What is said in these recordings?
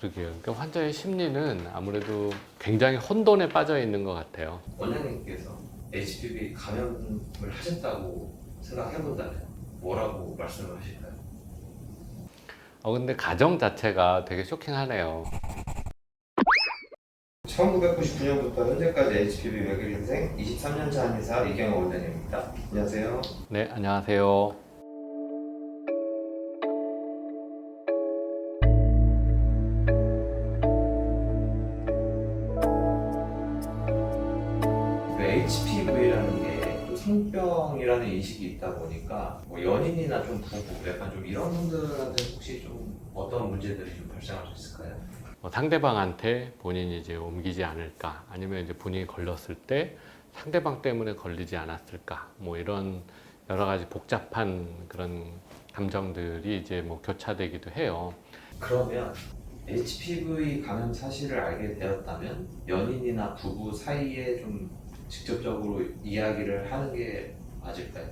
그러게요. 그러니까 환자의 심리는 아무래도 굉장히 혼돈에 빠져 있는 것 같아요. 원장님께서 HPV 감염을 하셨다고 생각해 본다면 뭐라고 말씀을 하실까요? 근데 가정 자체가 되게 쇼킹하네요. 1999년부터 현재까지 HPV 외길 인생 23년차 한의사 이경호 원장님입니다. 안녕하세요. 네, 안녕하세요. HPV라는 게 또 성병이라는 인식이 있다 보니까 뭐 연인이나 좀 부부, 약간 좀 이런 분들한테 혹시 좀 어떤 문제들이 좀 발생할 수 있을까요? 상대방한테 본인이 이제 옮기지 않을까, 아니면 이제 본인이 걸렸을 때 상대방 때문에 걸리지 않았을까, 뭐 이런 여러 가지 복잡한 그런 감정들이 이제 뭐 교차되기도 해요. 그러면 HPV 감염 사실을 알게 되었다면 연인이나 부부 사이에 좀 직접적으로 이야기를 하는 게 맞을까요?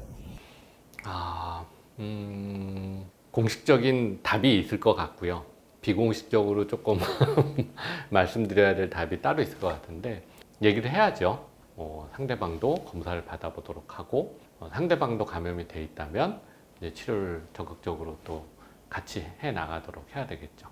아, 공식적인 답이 있을 것 같고요. 비공식적으로 조금 말씀드려야 될 답이 따로 있을 것 같은데, 얘기를 해야죠. 상대방도 검사를 받아보도록 하고, 상대방도 감염이 돼 있다면 이제 치료를 적극적으로 또 같이 해 나가도록 해야 되겠죠.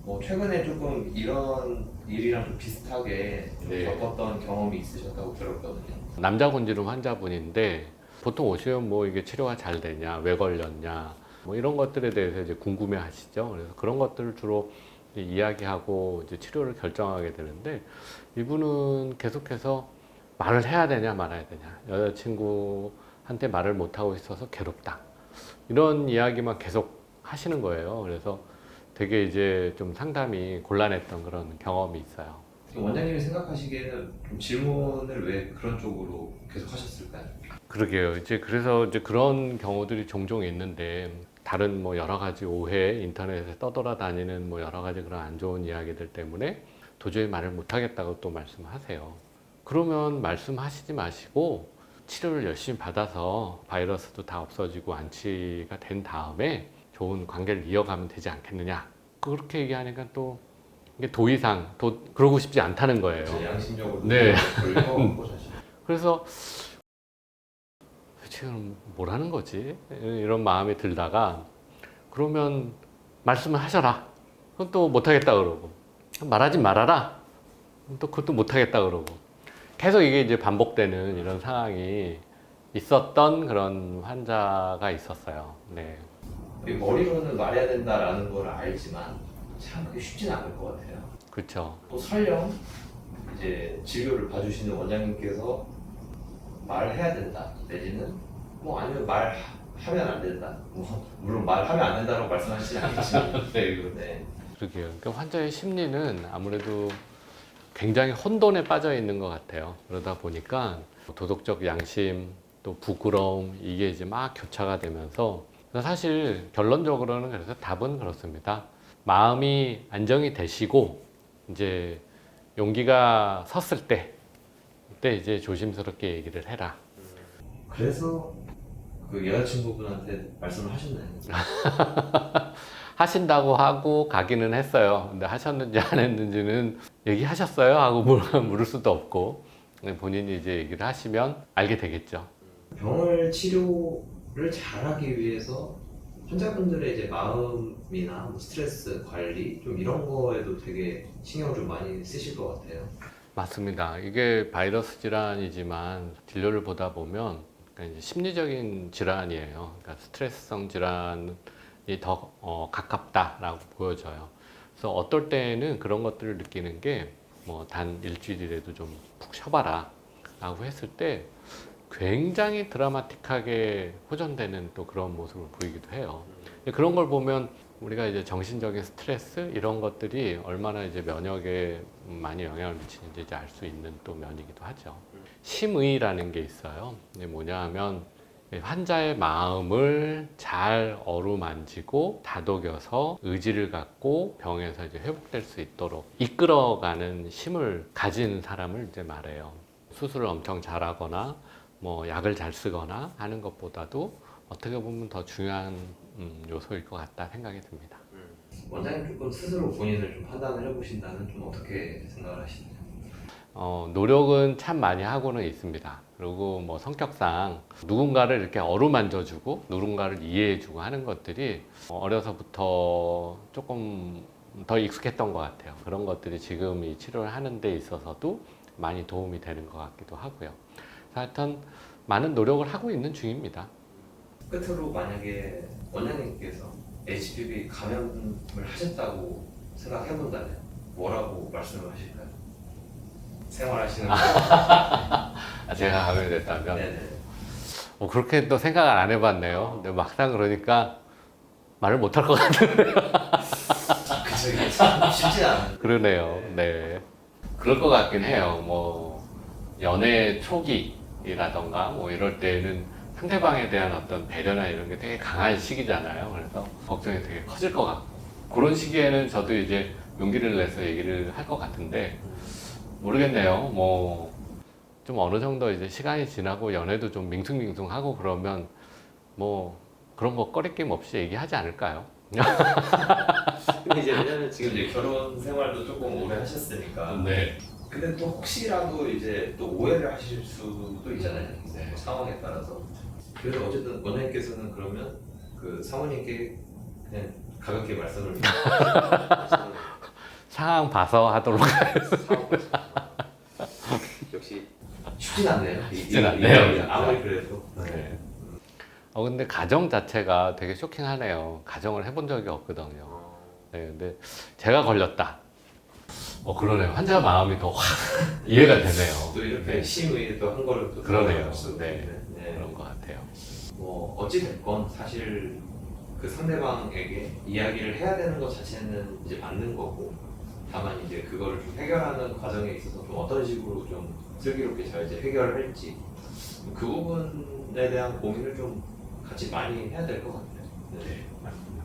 뭐 최근에 조금 이런 일이랑 좀 비슷하게 좀 네. 겪었던 경험이 있으셨다고 들었거든요. 남자 곤지름 환자분인데 보통 오시면 뭐 이게 치료가 잘 되냐, 왜 걸렸냐, 뭐 이런 것들에 대해서 이제 궁금해 하시죠. 그래서 그런 것들을 주로 이제 이야기하고 이제 치료를 결정하게 되는데, 이분은 계속해서 말을 해야 되냐 말아야 되냐, 여자친구한테 말을 못하고 있어서 괴롭다, 이런 이야기만 계속 하시는 거예요. 그래서 되게 이제 좀 상담이 곤란했던 그런 경험이 있어요. 원장님이 생각하시기에는 좀 질문을 왜 그런 쪽으로 계속 하셨을까요? 그러게요. 이제 그래서 이제 그런 경우들이 종종 있는데, 다른 뭐 여러 가지 오해, 인터넷에 떠돌아다니는 뭐 여러 가지 그런 안 좋은 이야기들 때문에 도저히 말을 못 하겠다고 또 말씀하세요. 그러면 말씀하시지 마시고 치료를 열심히 받아서 바이러스도 다 없어지고 완치가 된 다음에 좋은 관계를 이어가면 되지 않겠느냐. 그렇게 얘기하니까 또 이게 더 이상 그러고 싶지 않다는 거예요. 양심적으로 네. 불려고 사실. 그래서 지금 뭐라는 거지? 이런 마음이 들다가, 그러면 말씀을 하셔라. 그건 또 못하겠다 그러고, 말하지 말아라. 또 그것도 못하겠다 그러고, 계속 이게 이제 반복되는 이런 상황이 있었던 그런 환자가 있었어요. 네. 머리로는 말해야 된다라는 걸 알지만 참 그게 쉽진 않을 것 같아요. 그렇죠. 또 설령 이제 진료를 봐주시는 원장님께서 말을 해야 된다 내지는 뭐 아니면 말하면 안 된다, 뭐 물론 말하면 안 된다고 말씀하시진 않겠지만 네. 네. 그러게요. 그러니까 환자의 심리는 아무래도 굉장히 혼돈에 빠져 있는 것 같아요. 그러다 보니까 도덕적 양심, 또 부끄러움, 이게 이제 막 교차가 되면서, 사실 결론적으로는 그래서 답은 그렇습니다. 마음이 안정이 되시고 이제 용기가 섰을 때, 그때 이제 조심스럽게 얘기를 해라. 그래서 그 여자친구분한테 말씀을 하셨나요? 하신다고 하고 가기는 했어요. 근데 하셨는지 안 했는지는 얘기하셨어요? 하고 물을 수도 없고, 본인이 이제 얘기를 하시면 알게 되겠죠. 병을 치료를 잘하기 위해서 환자분들의 이제 마음이나 뭐 스트레스 관리 좀 이런 거에도 되게 신경을 좀 많이 쓰실 것 같아요. 맞습니다. 이게 바이러스 질환이지만 진료를 보다 보면 그러니까 이제 심리적인 질환이에요. 그러니까 스트레스성 질환이 더 가깝다라고 보여져요. 그래서 어떨 때는 그런 것들을 느끼는 게, 뭐 단 일주일이라도 좀 푹 쉬어봐라 라고 했을 때 굉장히 드라마틱하게 호전되는 또 그런 모습을 보이기도 해요. 근데 그런 걸 보면 우리가 이제 정신적인 스트레스 이런 것들이 얼마나 이제 면역에 많이 영향을 미치는지 이제 알 수 있는 또 면이기도 하죠. 심의라는 게 있어요. 이게 뭐냐 하면 환자의 마음을 잘 어루만지고 다독여서 의지를 갖고 병에서 이제 회복될 수 있도록 이끌어가는 힘을 가진 사람을 이제 말해요. 수술을 엄청 잘하거나 뭐 약을 잘 쓰거나 하는 것보다도 어떻게 보면 더 중요한 요소일 것 같다 생각이 듭니다. 원장님 조금 스스로 본인을 좀 판단을 해보신다면 좀 어떻게 생각을 하시나요? 노력은 참 많이 하고는 있습니다. 그리고 뭐 성격상 누군가를 이렇게 어루만져주고 누군가를 이해해주고 하는 것들이 어려서부터 조금 더 익숙했던 것 같아요. 그런 것들이 지금 이 치료를 하는 데 있어서도 많이 도움이 되는 것 같기도 하고요. 하여튼 많은 노력을 하고 있는 중입니다. 끝으로 만약에 원장님께서 HPV 감염을 하셨다고 생각해본다면 뭐라고 말씀을 하실까요? 생활하시는 제가 감염됐다면 네네. 그렇게 또 생각을 안 해봤네요. 근데 막상 그러니까 말을 못할 것 같아요. 그쵸, 이게 참 쉽지 않은. 그러네요. 네. 그럴 것 같긴 해요. 뭐, 연애 초기라던가 뭐 이럴 때는 상대방에 대한 어떤 배려나 이런 게 되게 강한 시기잖아요. 그래서 걱정이 되게 커질 것 같고. 그런 시기에는 저도 이제 용기를 내서 얘기를 할 것 같은데, 모르겠네요. 뭐, 좀 어느 정도 이제 시간이 지나고 연애도 좀 밍숭밍숭하고 그러면 뭐, 그런 거 꺼리낌 없이 얘기하지 않을까요? 근데 이제 왜냐면 지금 이제 결혼 생활도 조금 오래 하셨으니까. 네. 근데 또 혹시라도 이제 또 오해를 하실 수도 있잖아요. 네. 상황에 따라서. 그래서 어쨌든 원장님께서는 그러면 그 사모님께 그냥 가볍게 말씀을 상황 봐서 하도록 역시 쉽진 않네요. 쉽진 않네요, 이게 진짜. 아무리 그래도. 네. 근데 가정 자체가 되게 쇼킹하네요. 가정을 해본 적이 없거든요. 네, 근데 제가 걸렸다. 그러네요. 환자 마음이 더 확 이해가 되네요. 또 이렇게 네. 심의에 또 한 거를 또 그러네요. 들어갈 수도 네. 있는데. 네. 그런 것 같아요. 뭐 어찌 됐건 사실 그 상대방에게 이야기를 해야 되는 것 자체는 이제 맞는 거고, 다만 이제 그거를 좀 해결하는 과정에 있어서 좀 어떤 식으로 좀 슬기롭게 잘 이제 해결을 할지 그 부분에 대한 고민을 좀 같이 많이 해야 될 것 같아요. 네. 맞습니다.